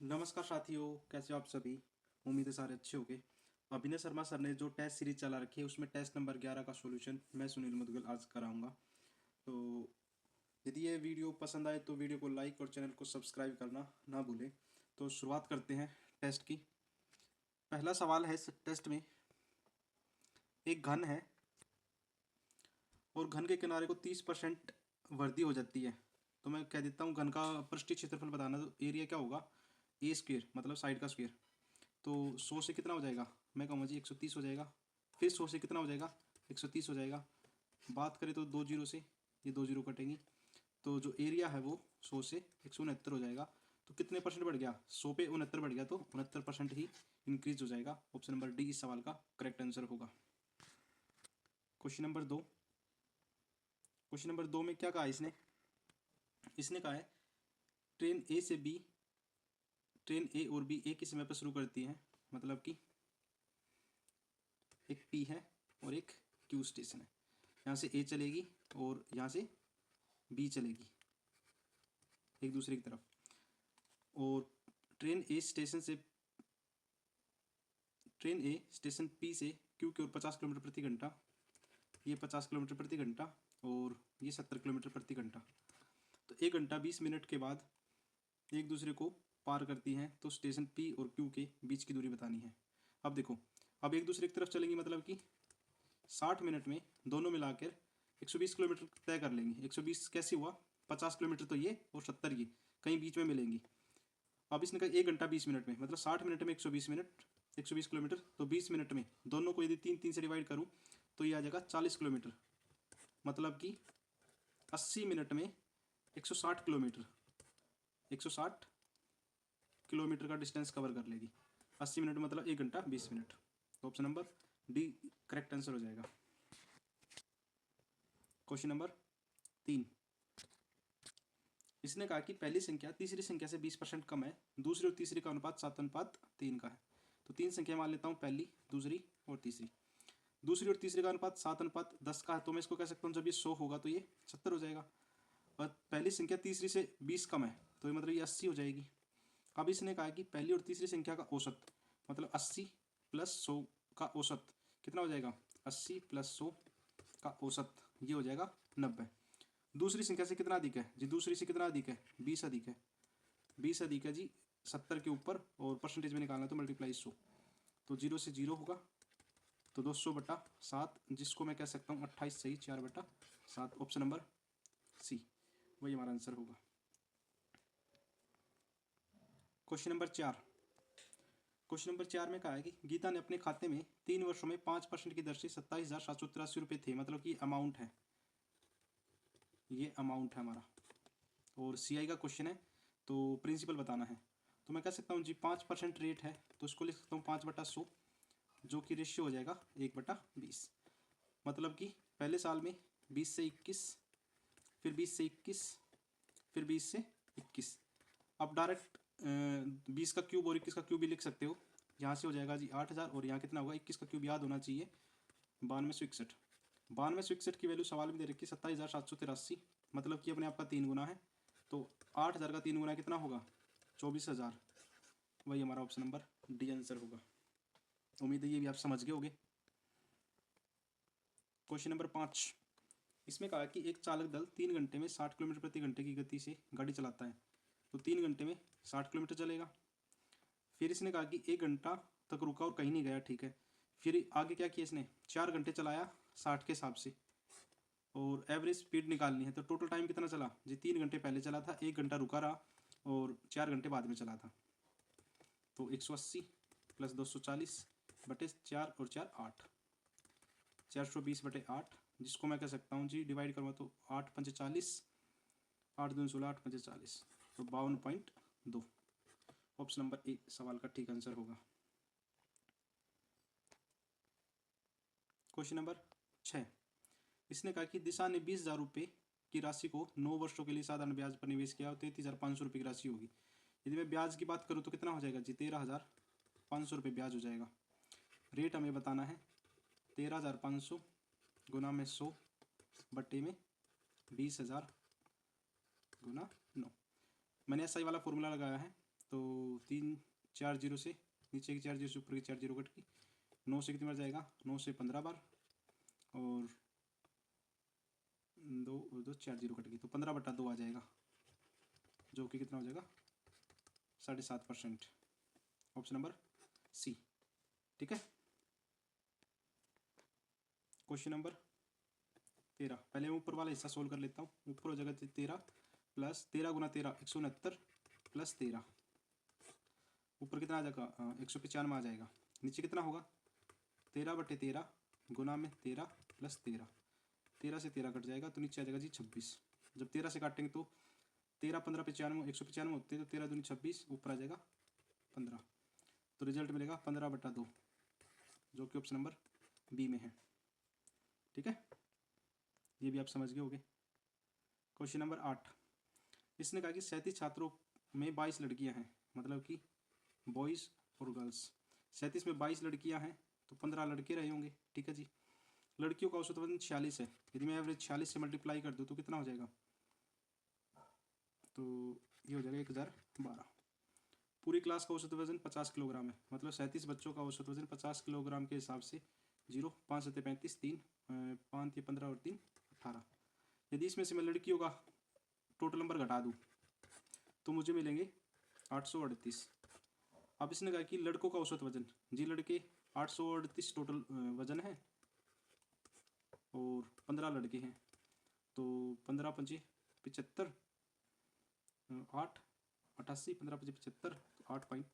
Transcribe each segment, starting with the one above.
नमस्कार साथियों, कैसे हो आप सभी। उम्मीद है सारे अच्छे होंगे। अभिनय शर्मा सर ने जो टेस्ट सीरीज चला रखी है उसमें टेस्ट नंबर 11 का सॉल्यूशन मैं सुनील मुदगल आज कराऊंगा। तो यदि ये वीडियो पसंद आए तो वीडियो को लाइक और चैनल को सब्सक्राइब करना ना भूलें। तो शुरुआत करते हैं टेस्ट की। पहला सवाल है इस टेस्ट में, एक घन है और घन के किनारे को 30% वर्दी हो जाती है। तो मैं कह देता हूँ घन का पृष्ठीय क्षेत्रफल बताना, तो एरिया क्या होगा, ए स्क्वेयर मतलब साइड का स्क्वेयर। तो 100 से कितना हो जाएगा, मैं कहूँगा जी 130 हो जाएगा। फिर 100 से कितना हो जाएगा, 130 हो जाएगा। बात करें तो 2 जीरो से, ये 2 जीरो कटेंगी, तो जो एरिया है वो 100 से 169 हो जाएगा। तो कितने परसेंट बढ़ गया, 100 पे 69 बढ़ गया, तो 69% ही इंक्रीज हो जाएगा। ऑप्शन नंबर डी इस सवाल का करेक्ट आंसर होगा। Question number 2। क्वेश्चन नंबर 2 में क्या कहा इसने, इसने कहा है ट्रेन ए से बी, ट्रेन ए और बी एक ही समय पर शुरू करती हैं। मतलब कि एक पी है और एक क्यू स्टेशन है। यहाँ से ए चलेगी और यहाँ से बी चलेगी एक दूसरे की तरफ। और ट्रेन ए स्टेशन से, ट्रेन ए स्टेशन पी से क्यू की ओर 50 किलोमीटर प्रति घंटा, ये 50 किलोमीटर प्रति घंटा और ये 70 किलोमीटर प्रति घंटा। तो 1 घंटा 20 मिनट के बाद एक दूसरे को पार करती हैं। तो स्टेशन पी और क्यू के बीच की दूरी बतानी है। अब देखो, अब एक दूसरे की तरफ चलेंगी, मतलब कि 60 मिनट में दोनों मिलाकर 120 किलोमीटर तय कर लेंगे। 120 कैसे हुआ, 50 किलोमीटर तो ये और 70 ये कहीं बीच में मिलेंगी। अब इसने कहा 1 घंटा 20 मिनट में, मतलब 60 मिनट में 120 मिनट, 120 किलोमीटर, तो 20 मिनट में दोनों को यदि 3 3 से डिवाइड करूँ तो ये आ जाएगा 40 किलोमीटर। मतलब कि 80 मिनट में 160 किलोमीटर, 160 किलोमीटर का डिस्टेंस कवर कर लेगी। 80 मिनट मतलब 1 घंटा 20 मिनट। तो option number D correct answer हो जाएगा। Question number 3। इसने कहा कि पहली संख्या तीसरी संख्या से 20% कम है, दूसरी और तीसरी का अनुपात 7:3 का है। तो 3 संख्या मान लेता हूँ, पहली, दूसरी और तीसरी। दूसरी और तीसरी का अनुपात 7:10 का है, तो मैं इसको कह सकता हूँ जब ये 100 होगा तो ये 70 हो जाएगा। और पहली संख्या तीसरी से 20 कम है, तो ये मतलब ये 80 हो जाएगी। अब इसने कहा कि पहली और तीसरी संख्या का औसत, मतलब 80 प्लस 100 का औसत कितना हो जाएगा, 80 प्लस 100 का औसत ये हो जाएगा 90। दूसरी संख्या से कितना अधिक है जी, दूसरी से कितना अधिक है, 20 अधिक है, 20 अधिक है जी 70 के ऊपर, और परसेंटेज में निकालना तो मल्टीप्लाई 100। तो 0 से 0 होगा, तो 200/7, जिसको मैं कह सकता हूँ 28 सही 4/7। ऑप्शन नंबर सी वही हमारा आंसर होगा। Question number 4। क्वेश्चन नंबर 4 में कहा है कि गीता ने अपने खाते में 3 वर्षों में 5% की दर से 27,783 थे। मतलब कि अमाउंट है, ये अमाउंट है हमारा। और सीआई का क्वेश्चन है तो प्रिंसिपल बताना है। तो मैं कह सकता हूँ जी 5% रेट है, तो इसको लिख सकता हूँ 5/100, जो कि रेशियो हो जाएगा 1/20। मतलब कि पहले साल में 20 से 21, फिर 20 से 21, फिर 20 से 21। अब डायरेक्ट 20 का क्यूब और 21 का क्यूब भी लिख सकते हो। यहाँ से हो जाएगा जी 8,000, और यहाँ कितना होगा, 21 का क्यूब याद होना चाहिए, 9261। 9261 की वैल्यू सवाल में दे रखी है 27,783, मतलब कि अपने आप का 3 गुना है। तो 8,000 का 3 गुना कितना होगा, 24,000। वही हमारा ऑप्शन नंबर डी आंसर होगा। उम्मीद है ये भी आप समझ गए होंगे। Question number 5। इसमें कहा कि एक चालक दल 3 घंटे में 60 किलोमीटर प्रति घंटे की गति से गाड़ी चलाता है। तो 3 घंटे में 60 किलोमीटर चलेगा। फिर इसने कहा कि 1 घंटा तक रुका और कहीं नहीं गया, ठीक है। फिर आगे क्या किया इसने, 4 घंटे चलाया 60 के हिसाब से, और एवरेज स्पीड निकालनी है। तो टोटल टाइम कितना चला जी, 3 घंटे पहले चला था, 1 घंटा रुका रहा और 4 घंटे बाद में चला था। तो 180 प्लस 240/4 और 4 8, 420/8, जिसको मैं कह सकता हूँ जी डिवाइड करूँगा तो 8×5 = 40, 8×2 = 16, 8×5 = 40, तो 52.2। ऑप्शन नंबर ए सवाल का ठीक आंसर होगा। Question number 6। इसने कहा कि दिशा ने 20,000 रुपये की राशि को 9 वर्षों के लिए साधारण ब्याज पर निवेश किया और 33,500 रुपये की राशि होगी। यदि मैं ब्याज की बात करूँ तो कितना हो जाएगा जी, 13,500 रुपये ब्याज हो जाएगा। रेट हमें बताना है, 13,500 गुना में 100 बट्टे में 20,000 गुना 9। मैंने एसआई वाला फॉर्मूला लगाया है, तो तीन 4 जीरो से नीचे की 4 जीरो से ऊपर की 4 जीरो कट की, 9 से कितनी बार जाएगा, 9 से 15 बार, और 2 और 2 4 जीरो कट गई, तो 15/2 आ जाएगा, जो कि कितना हो जाएगा 7.5%। Option number C. ठीक है। क्वेश्चन नंबर 13, पहले मैं ऊपर वाला हिस्सा सोल्व कर लेता हूँ। ऊपर हो जाएगा 13 प्लस 13 गुना 13 169 प्लस 13, ऊपर कितना आ जाएगा 195 आ जाएगा। नीचे कितना होगा 13/13 गुना में 13 प्लस 13, 13 से 13 कट जाएगा तो नीचे आ जाएगा जी 26। जब 13 से काटेंगे तो 13 15 95 195 होते हैं, तो 13 दूनी 26, ऊपर आ जाएगा 15, तो रिजल्ट मिलेगा 15/2, जो कि ऑप्शन नंबर बी में है। ठीक है, ये भी आप समझ गए होंगे। क्वेश्चन नंबर 8, इसने कहा कि 37 छात्रों में 22 लड़कियां हैं, मतलब कि बॉयज़ और गर्ल्स। 37 में 22 लड़कियां हैं तो 15 लड़के रहे होंगे। ठीक है जी। लड़कियों का औसत वजन 46 है, यदि मैं एवरेज 46 से मल्टीप्लाई कर दूँ तो कितना हो जाएगा, तो ये हो जाएगा 1012। पूरी क्लास का औसत वजन 50 किलोग्राम है, मतलब 37 बच्चों का औसत वजन 50 किलोग्राम के हिसाब से 0 5 7 35 3 5 15 और 3 18। यदि इसमें से मैं लड़कियों का टोटल नंबर घटा दूँ तो मुझे मिलेंगे 838। अब इसने कहा कि लड़कों का औसत वजन, जी लड़के 838 टोटल वजन है और 15 लड़के हैं, तो 15 पंजे 75, 8 88, 15 पंजे 75, 8 पॉइंट,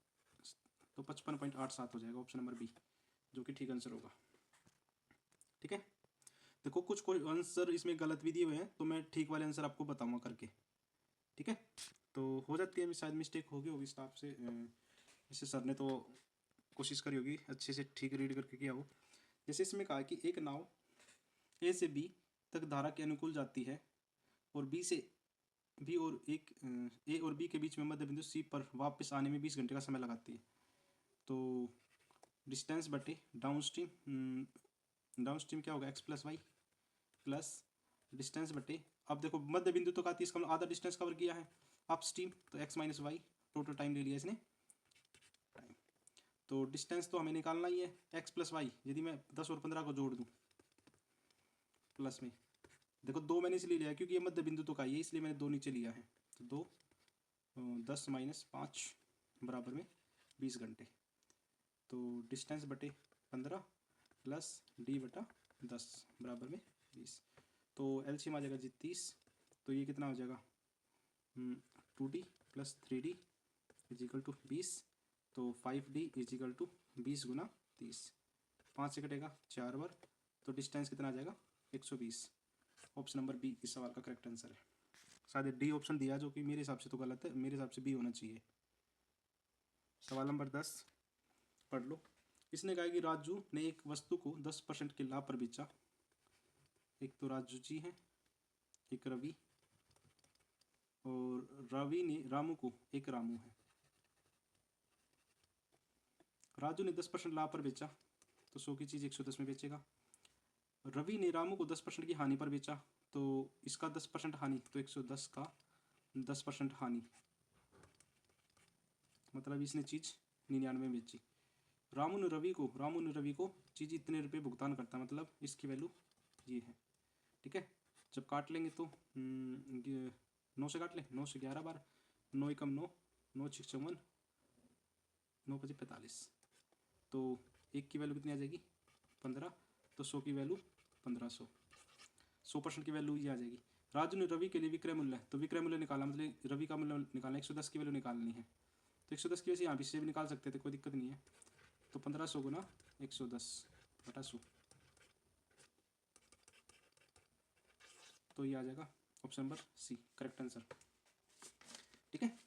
तो 55.87 हो जाएगा ऑप्शन नंबर बी, जो कि ठीक आंसर होगा। ठीक है। देखो कुछ कोई आंसर इसमें गलत भी दिए हुए हैं, तो मैं ठीक वाले आंसर आपको बताऊंगा करके। ठीक है, तो हो जाती है शायद मिस्टेक होगी स्टाफ से, जैसे सर ने तो कोशिश करी होगी अच्छे से ठीक रीड करके किया हो। जैसे इसमें कहा कि एक नाव ए से बी तक धारा के अनुकूल जाती है और बी और ए और बी के बीच में मध्य बिंदु सी पर वापस आने में 20 घंटे का समय लगाती है। तो डिस्टेंस बटे डाउन स्ट्रीम क्या होगा X plus Y plus distance बटे, अब देखो मध्य बिंदु तो आती है, इसका आधा डिस्टेंस कवर किया है, अप स्ट्रीम तो X minus Y, total time ले लिया इसने टाइम। तो डिस्टेंस तो हमें निकालना ही है एक्स प्लस वाई, यदि मैं 10 और 15 को जोड़ दूँ प्लस में, देखो 2 मैंने इसलिए लिया क्योंकि ये मध्य बिंदु तो का ही है, इसलिए मैंने 2 नीचे लिया है, तो 2 10 माइनस 5 बराबर में 20 घंटे। तो डिस्टेंस बटे 15 प्लस डी बटा 10 बराबर में 20, तो एलसीएम आ जाएगा जी 30, तो ये कितना हो जाएगा 2d plus 3d is equal to 20, तो 5d इज इक्वल टू 20 गुना 30, 5 से कटेगा 4 बार, तो डिस्टेंस कितना आ जाएगा 120। ऑप्शन नंबर बी इस सवाल का करेक्ट आंसर है। शायद डी ऑप्शन दिया जो कि मेरे हिसाब से तो गलत है, मेरे हिसाब से बी होना चाहिए। सवाल नंबर 10 पढ़ लो। इसने कहा कि राजू ने एक वस्तु को 10% के लाभ पर बेचा। एक तो राजू जी हैं, एक रवि, और रवि ने रामू को, एक रामू है। राजू ने 10% लाभ पर बेचा तो 100 की चीज़ 110 में बेचेगा। रवि ने रामू को 10% की हानि पर बेचा, तो इसका 10% हानि, तो 110 का 10% हानि, मतलब इसने चीज़ 99 में बेची। रामू ने रवि को चीज़ इतने रुपए भुगतान करता, मतलब इसकी वैल्यू ये है। ठीक है, जब काट लेंगे तो 9 से काट लें, 9 से 11 बार, 9 एकम 9, 9 6 54, 9 5 45, तो एक की वैल्यू कितनी आ जाएगी 15, तो 100 की वैल्यू 1500, 100% की वैल्यू ये आ जाएगी। राजू ने रवि के लिए विक्रय मूल्य, तो विक्रय मूल्य निकाला, मतलब रवि का मूल्य निकालना, 110 की वैल्यू निकालनी है, तो 110 की वजह से यहाँ भी से भी निकाल सकते थे, कोई दिक्कत नहीं है। तो 1500 गुना 110 बटा 100, तो ये आ जाएगा option number C correct answer. ठीक है,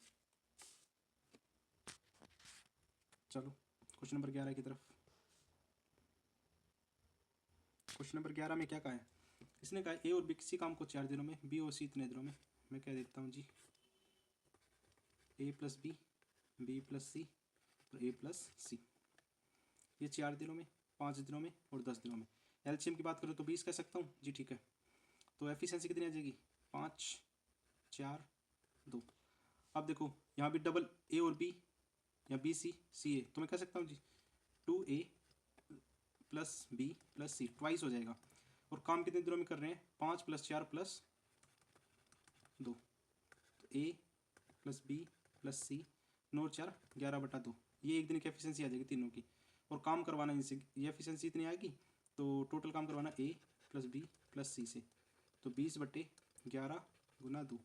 चलो क्वेश्चन नंबर 11 की तरफ। क्वेश्चन नंबर 11 में क्या कहा है, इसने कहा ए और बी किसी काम को 4 दिनों में, बी और सी इतने दिनों में। मैं कह देता हूँ जी ए प्लस बी प्लस सी और ए प्लस सी, ये 4 दिनों में, 5 दिनों में और 10 दिनों में। एलसीएम की बात करें तो 20 कह सकता हूँ जी। ठीक है, तो एफिशिएंसी कितनी आ जाएगी 5 4 2। अब देखो यहाँ भी डबल ए और बी या बी सी सी ए, तो मैं कह सकता हूँ जी 2A प्लस बी प्लस सी, ट्वाइस हो जाएगा। और काम कितने दिनों में कर रहे हैं, 5 + 4 + 2, तो ए प्लस बी प्लस सी, 9 4 11/2, ये एक दिन की एफिशिएंसी आ जाएगी तीनों की। और काम करवाना इनसे, ये एफिशिएंसी इतनी आएगी, तो टोटल काम करवाना ए प्लस बी प्लस सी से, तो 20/11 × 2,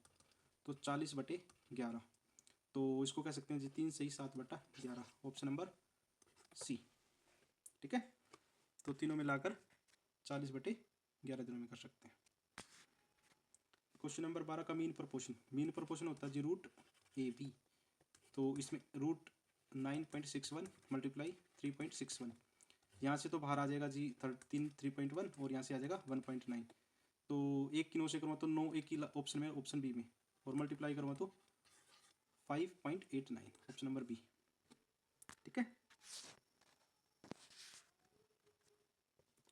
तो 40/11, तो इसको कह सकते हैं जी 3 सही 7/11, ऑप्शन नंबर सी। ठीक है, तो तीनों मिलाकर 40/11 दिनों में कर सकते हैं। क्वेश्चन नंबर 12 का मीन प्रोपोर्शन। मीन प्रोपोर्शन होता है जी √AB, तो इसमें √9.61 × 3.61, यहाँ से तो बाहर आ जाएगा जी 3.1 और यहाँ से आ जाएगा 1.9, तो 1 की 9 से करूँगा तो 9 एक ही ऑप्शन में, ऑप्शन बी में, और मल्टीप्लाई करूँगा तो 5.89, ऑप्शन नंबर बी। ठीक है,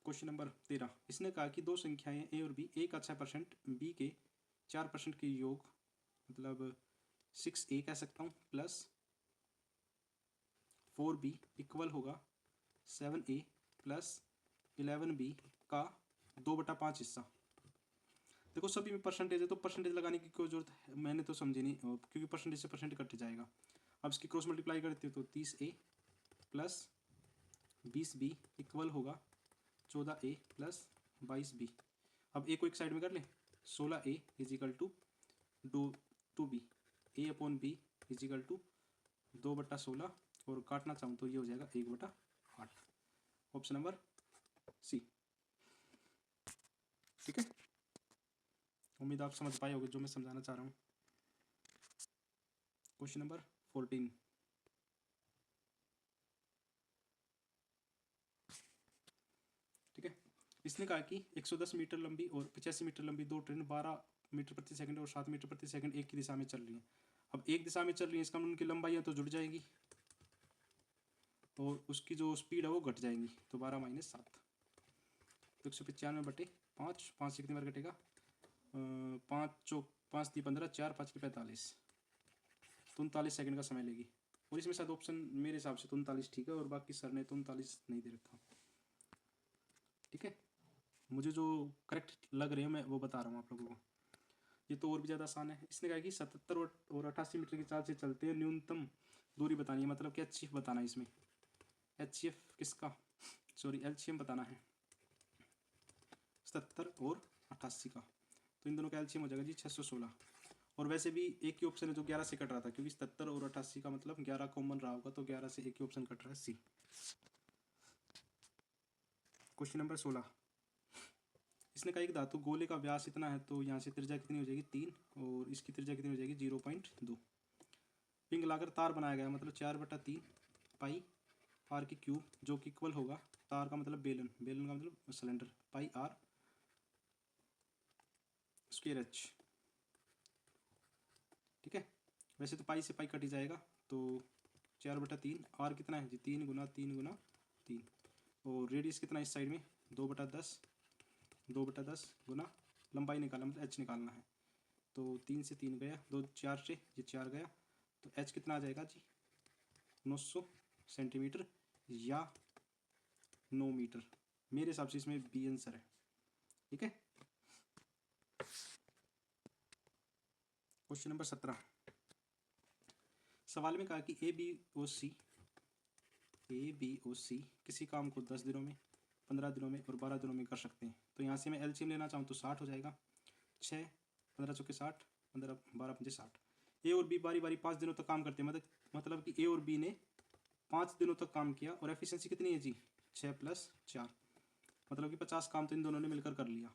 क्वेश्चन नंबर 13, इसने कहा कि दो संख्याएं ए और बी, ए का 6%, बी के 4% के योग, मतलब 6A कह सकता हूँ प्लस 4B इक्वल होगा 7A प्लस 11B का 2/5 हिस्सा। देखो सभी में परसेंटेज है, तो परसेंटेज लगाने की कोई जरूरत है, मैंने तो समझी नहीं, क्योंकि परसेंटेज से परसेंट कट जाएगा। अब इसकी क्रॉस मल्टीप्लाई करते हो तो 30A प्लस 20B इक्वल होगा 14A प्लस 22B। अब ए को एक साइड में कर ले, 16A = 2B, A/B = 2/16, और काटना चाहूँ तो ये हो जाएगा 1/8, ऑप्शन नंबर सी। ठीक है, उम्मीद आप समझ पाए होंगे जो मैं समझाना चाह रहा हूँ। क्वेश्चन नंबर 14, ठीक है, इसने कहा कि 110 मीटर लंबी और 85 मीटर लंबी दो ट्रेन 12 मीटर प्रति सेकंड और 7 मीटर प्रति सेकंड एक ही दिशा में चल रही हैं। अब एक दिशा में चल रही है, इसका मतलब उनकी लंबाई तो जुड़ जाएगी, और उसकी जो स्पीड है वो घट जाएंगी, तो 12 - 7, तो 195/5, 5 से कितनी बार घटेगा, 5 चौक 5 × 15, 4 5 × 45, 39 सेकंड का समय लेगी। और इसमें शायद ऑप्शन मेरे हिसाब से 39 ठीक है, और बाकी सर ने 39 नहीं दे रखा। ठीक है, मुझे जो करेक्ट लग रहे हैं मैं वो बता रहा हूँ आप लोगों को। ये तो और भी ज़्यादा आसान है। इसने कहा कि 77 और 88 मीटर की चाल से चलते हैं, न्यूनतम दूरी बतानी है, मतलब कि HCF बताना है इसमें। HCF किसका, सॉरी LCM बताना है 77 और 88 का, तो इन दोनों का LCM हो जाएगा जी 616। और वैसे भी एक ही ऑप्शन है जो 11 से कट रहा था, क्योंकि 77 और 88 का मतलब 11 कॉमन रहा होगा, तो 11 से एक ही ऑप्शन कट रहा है, सी। क्वेश्चन नंबर 16, इसने कहा एक धातु गोले का व्यास इतना है, तो यहाँ से त्रिज्या कितनी हो जाएगी 3, और इसकी त्रिज्या कितनी हो जाएगी 0.2। पिंग लाकर तार बनाया गया, मतलब 4/3 पाई आर की क्यूब, जो कि इक्वल होगा, तार का मतलब बेलन, बेलन का मतलब cylinder, pi R square H. ठीक है, वैसे तो पाई से पाई कट ही जाएगा, तो 4/3, आर कितना है जी 3 × 3 × 3, और रेडियस कितना इस साइड में 2/10, 2/10 गुना लंबाई निकालना, मतलब एच निकालना है, तो 3 से 3 गया, 2 4 से ये 4 गया, तो एच कितना आ जाएगा जी 900 सेंटीमीटर या 9 मीटर। मेरे हिसाब से इसमें बी आंसर है। ठीक है, क्वेश्चन नंबर 17, सवाल में कहा कि ए बी ओ सी किसी काम को 10 दिनों में, 15 दिनों में और 12 दिनों में कर सकते हैं। तो यहाँ से मैं LCM लेना चाहूँ तो 60 हो जाएगा, 6 15 चौके 60, 15 12 पंजे 60। ए और बी बारी बारी 5 दिनों तक काम करते हैं, मतलब कि ए और बी ने 5 दिनों तक काम किया, और एफिशिएंसी कितनी है जी 6 + 4, मतलब कि 50 काम तो इन दोनों ने मिलकर कर लिया।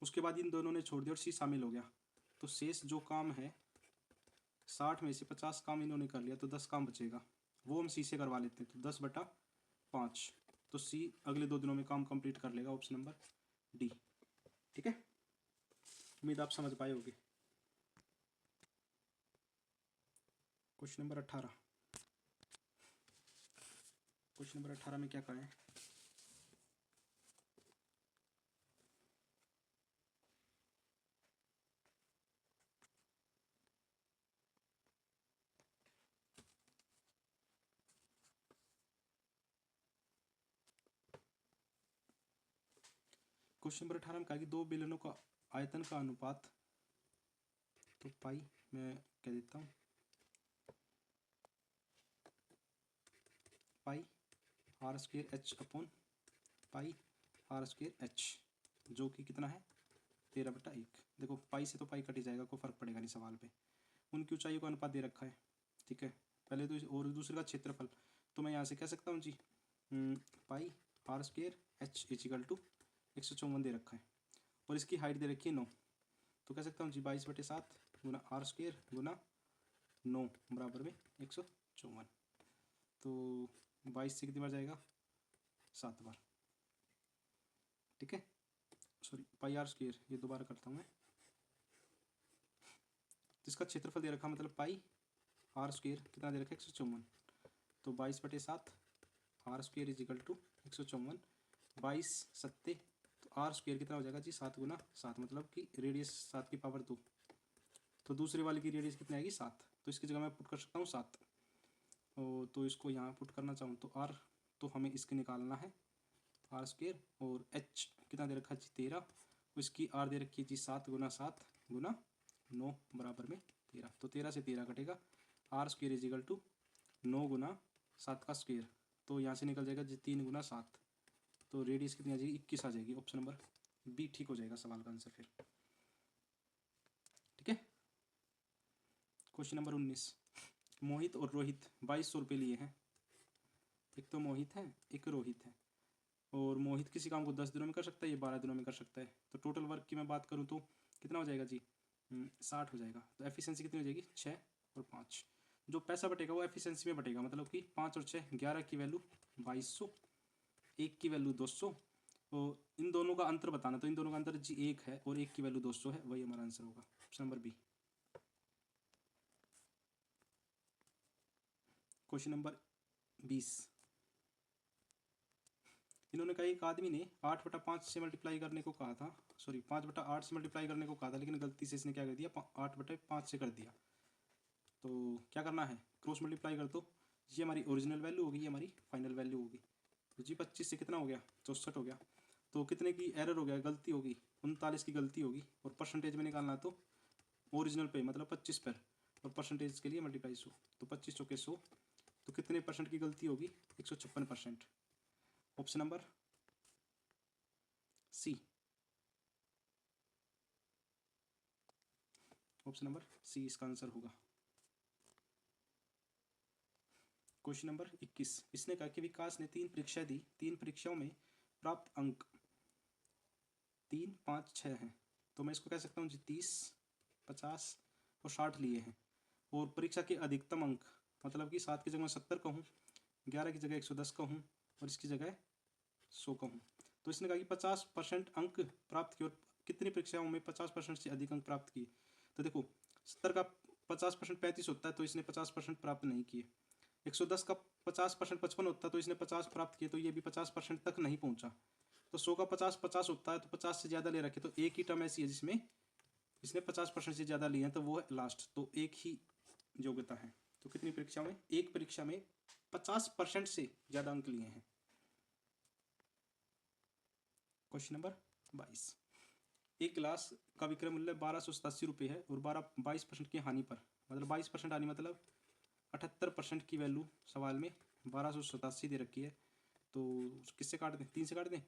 उसके बाद इन दोनों ने छोड़ दिया और सी शामिल हो गया, तो शेष जो काम है 60 में से 50 काम इन्होंने कर लिया, तो 10 काम बचेगा, वो हम सी से करवा लेते हैं, तो 10/5, तो सी अगले 2 दिनों में काम कंप्लीट कर लेगा, ऑप्शन नंबर डी। ठीक है, उम्मीद आप समझ पाए होगे। क्वेश्चन नंबर 18, क्वेश्चन नंबर 18 में क्या कहा है, क्वेश्चन नंबर 18 में कहा कि दो बेलनों का आयतन का अनुपात, तो पाई मैं कह देता हूँ pi r square h upon pi r square h, जो कि कितना है 13/1। देखो पाई से तो पाई कट ही जाएगा, कोई फर्क पड़ेगा नहीं सवाल पे। उनकी ऊंचाइयों का अनुपात दे रखा है, ठीक है। पहले तो और दूसरे का क्षेत्रफल, तो मैं यहाँ से कह सकता हूँ जी pi r square h equal to 154 दे रखा है, और इसकी हाइट दे रखी है 9, तो कह सकता हूँ जी 22/7 गुना आर स्क्वेयर गुना 9 बराबर में 154। तो 22 से कितनी बार जाएगा 7 बार, ठीक है। सॉरी पाई आर स्क्वेयर, ये दोबारा करता हूँ मैं। जिसका क्षेत्रफल दे रखा मतलब पाई आर स्क्वेयर कितना दे रखा है 154, तो 22/7 R square is equal to 154, 22 सत्ते, तो आर स्क्वेयर कितना हो जाएगा जी 7 गुना 7, मतलब कि रेडियस 7 की पावर 2, तो दूसरे वाले की रेडियस कितनी आएगी 7, तो इसकी जगह मैं पुट कर सकता हूँ 7, और तो इसको यहाँ पुट करना चाहूँ तो आर, तो हमें इसके निकालना है आर स्क्वेयर, और एच कितना दे रखा है जी 13, उसकी आर दे रखी है जी 7 गुना 7 गुना 9 बराबर में 13, तो 13 से 13 कटेगा, R square is equal to 9 गुना 7 का स्क्वेयर, तो यहाँ से निकल जाएगा जी 3 गुना 7, तो रेडियस कितनी आ जाएगी 21 आ जाएगी। ऑप्शन नंबर बी ठीक हो जाएगा सवाल का आंसर फिर, ठीक है। क्वेश्चन नंबर 19, मोहित और रोहित 2200 रुपये लिए हैं। एक तो मोहित है एक रोहित है, और मोहित किसी काम को 10 दिनों में कर सकता है, ये 12 दिनों में कर सकता है। तो टोटल वर्क की मैं बात करूँ तो कितना हो जाएगा जी 60 हो जाएगा। तो एफिशिएंसी कितनी हो जाएगी 6 और 5। जो पैसा बटेगा वो एफिशिएंसी में बटेगा, मतलब कि 5 और 6 11 की वैल्यू 2200, 1 की वैल्यू 200, और इन दोनों का अंतर बताना, तो इन दोनों का अंतर जी 1 है और 1 की वैल्यू 200 है, वही हमारा आंसर होगा option number B. Question number 20, इन्होंने कहा एक आदमी ने 8/5 से मल्टीप्लाई करने को कहा था, सॉरी 5/8 से मल्टीप्लाई करने को कहा था, लेकिन गलती से इसने क्या कर दिया 8/5 से कर दिया। तो क्या करना है क्रॉस मल्टीप्लाई कर दो, ये हमारी ओरिजिनल वैल्यू होगी, ये हमारी फाइनल वैल्यू होगी। तो जी 25 से कितना हो गया 64 हो गया, तो कितने की एरर हो गया गलती होगी 39 की गलती होगी, और परसेंटेज में निकालना तो ओरिजिनल पे मतलब 25 पर, और परसेंटेज के लिए मल्टीप्लाई 100, तो 25 चौके 100, तो कितने परसेंट की गलती होगी 156%। Option number C, option number C इसका आंसर होगा। क्वेश्चन नंबर 21, इसने कहा कि विकास ने 3 परीक्षाएं दी, 3 परीक्षाओं में प्राप्त अंक 3, 5, 6 हैं। तो मैं इसको कह सकता हूँ जी 30, 50 और 60 लिए हैं, और परीक्षा के अधिकतम अंक मतलब कि 7 की जगह मैं 70 कहूँ, 11 की जगह 110 कहूँ, और इसकी जगह 100 कहूँ। तो इसने कहा कि 50% अंक प्राप्त किए, और कितनी परीक्षाओं में 50% से अधिक अंक प्राप्त किए। तो देखो 70 का 50% 35 होता है, तो इसने 50% प्राप्त नहीं किए। 110 का 50% 55 होता है, तो इसने 50 प्राप्त किए, तो ये भी 50% तक नहीं पहुंचा। तो 100 का 50 होता है, तो 50 से ज़्यादा ले रखे, तो एक ही टर्म ऐसी है जिसमें इसने 50% से ज़्यादा लिए हैं, तो वो है लास्ट, तो एक ही योग्यता है। तो कितनी परीक्षा में, एक परीक्षा में 50% से ज़्यादा अंक लिए हैं। क्वेश्चन नंबर 22, एक गिलास का विक्रय मूल्य 1287 रुपये है, और 22% की हानि पर, मतलब 22% हानि मतलब 78% की वैल्यू सवाल में 1287 दे रखी है। तो किससे काट दें 3 से काट दें,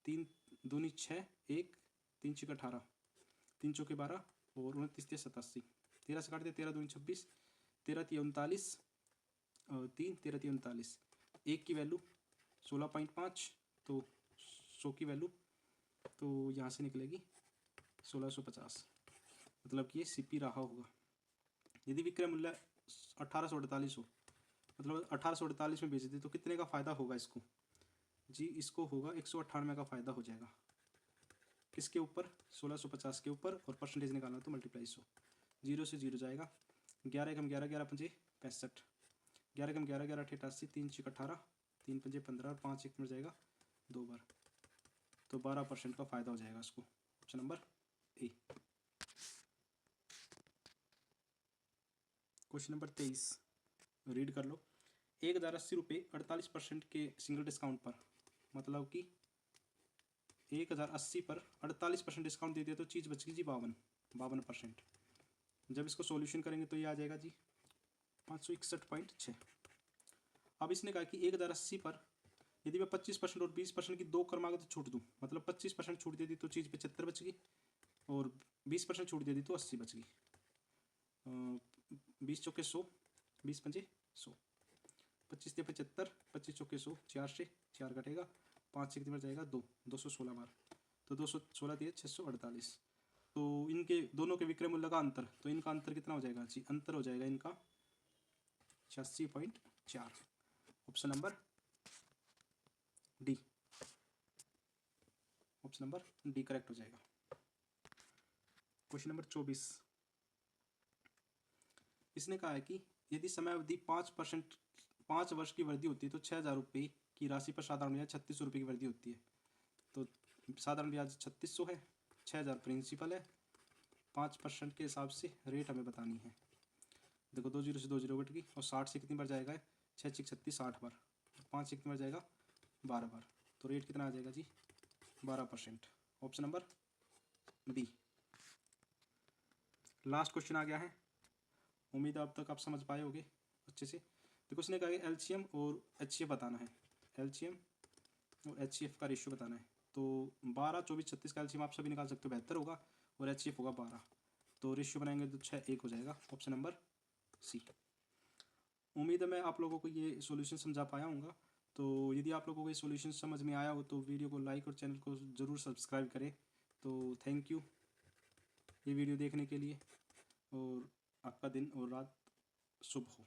3 दूनी 6, 1 3 छः 18, 3 चौके 12 और 29 3 87, 13 से काट दें 13 दूनी 26, 13 3 39 और 3 13 3 39, 1 की वैल्यू 16.5, तो 100 की वैल्यू तो यहाँ से निकलेगी 1650, मतलब कि ये सीपी रहा होगा। यदि विक्रय मूल्य 1848 हो, मतलब 1848 में बेच दी, तो कितने का फ़ायदा होगा इसको जी, इसको होगा 198 का फ़ायदा हो जाएगा। किसके ऊपर 1650 के ऊपर, और परसेंटेज निकालना तो मल्टीप्लाई 100, 0 से 0 जाएगा, 11 कम 11 11 पंजे 65, 11 कम 11 11 88, 3 छः 18, 3 पंजे 15 और 5 एक मिल जाएगा 2 बार, तो 12% का फ़ायदा हो जाएगा इसको। Option number A. Question number 23 read कर लो, 1080 रुपये 48% के सिंगल डिस्काउंट पर, मतलब कि 1080 पर 48% डिस्काउंट दे दिया तो चीज़ बच गई जी 52%। जब इसको सॉल्यूशन करेंगे तो ये आ जाएगा जी 561.6। अब इसने कहा कि 1080 पर यदि मैं 25% और 20% की दो क्रमागत छूट दूँ, मतलब 25% छूट दे दी तो चीज़ 75 बच गई और 20% छूट दे दी तो 80 बच गई। 20 चौके 100, 20 पंजे 100, 25 दिया 75, 25 चौके 100, 4 से 4 कटेगा, 5 से कितनी बार जाएगा 2, 216 बार, तो 216 दिए 648। तो इनके दोनों के विक्रय मूल्य का अंतर, तो इनका अंतर कितना हो जाएगा जी, अंतर हो जाएगा इनका 86.4। Option number D, option number D correct हो जाएगा। क्वेश्चन नंबर 24, इसने कहा है कि यदि समय अवधि 5 वर्ष की वृद्धि होती है तो 6,000 रुपये की राशि पर साधारण ब्याज 3600 रुपये की वृद्धि होती है। तो साधारण ब्याज 3600 है, 6,000 प्रिंसिपल है, 5% के हिसाब से रेट हमें बतानी है। देखो 2 जीरो से 2 जीरो कट गई और 60 से कितनी बार जाएगा, 6 6 36 60 बार, 5 से कितनी बार जाएगा 12 बार, तो रेट कितना आ जाएगा जी 12%। Option number B. Last question आ गया है, उम्मीद है अब तक आप समझ पाए होगे अच्छे से। देखो उसने कहा कि एलसीएम और एचसीएफ बताना है, एलसीएम और एचसीएफ का रेशियो बताना है। तो 12 24 36 का एलसीएम आप सभी निकाल सकते हो, 72 होगा और एचसीएफ होगा 12, तो रेशियो बनाएंगे तो 6 1 हो जाएगा। Option number C. उम्मीद है मैं आप लोगों को ये सॉल्यूशन समझा पाया हूँगा। तो यदि आप लोगों को ये सॉल्यूशन समझ में आया हो तो वीडियो को लाइक और चैनल को ज़रूर सब्सक्राइब करें। तो थैंक यू ये वीडियो देखने के लिए, और आपका दिन और रात शुभ हो।